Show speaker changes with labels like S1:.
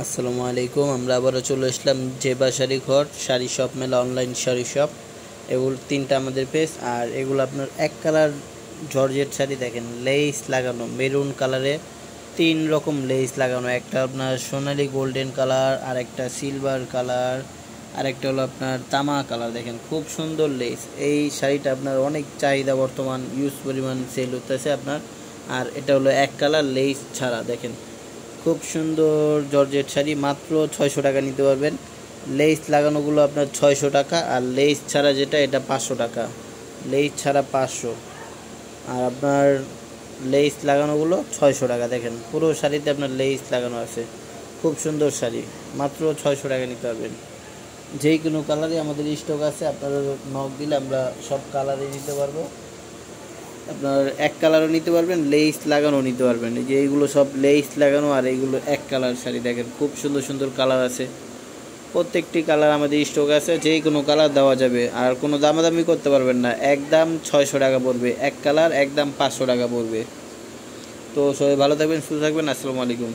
S1: আসসালামু আলাইকুম। আমরা আবারও চলে আসলাম জেবা শাড়ি ঘর, শাড়ি শপ মেলা, অনলাইন শাড়ি শপ। এগুলো তিনটা আমাদের পেজ। আর এগুলো আপনার এক কালার জর্জেট শাড়ি, দেখেন লেস লাগানো মেরুন কালারে, তিন রকম লেস লাগানো। একটা আপনার সোনালি গোল্ডেন কালার, আর একটা সিলভার কালার, আর একটা হলো আপনার তামা কালার। দেখেন খুব সুন্দর লেস। এই শাড়িটা আপনার অনেক চাহিদা, বর্তমান ইউজ পরিমাণ সেল হতেছে আপনার। আর এটা হলো এক কালার লেস ছাড়া। দেখেন খুব সুন্দর জর্জেট শাড়ি, মাত্র 600 টাকা নিতে পারবেন। লেস লাগানোগুলো আপনার 600 টাকা, আর লেস ছাড়া যেটা এটা 500 টাকা। লেস ছাড়া 500, আর আপনার লেস লাগানোগুলো 600 টাকা। দেখেন পুরো শাড়িতে আপনার লেস লাগানো আছে। খুব সুন্দর শাড়ি, মাত্র 600 টাকা নিতে পারবেন। যেই কোনো কালারই আমাদের স্টক আছে, আপনারা নক দিলে আমরা সব কালারই নিতে পারবো। আপনার এক কালারও নিতে পারবেন, লেস লাগানো নিতে পারবেন। এই যে এইগুলো সব লেস লাগানো, আর এইগুলো এক কালার শাড়ি। দেখেন খুব সুন্দর সুন্দর কালার আছে, প্রত্যেকটি কালার আমাদের স্টক আছে, যেই কোনো কালার দেওয়া যাবে। আর কোনো দামাদামি করতে পারবেন না, একদম 600 টাকা পড়বে এক কালার, একদম 500 টাকা পড়বে। তো সবাই ভালো থাকবেন, সুস্থ থাকবেন। আসসালামু আলাইকুম।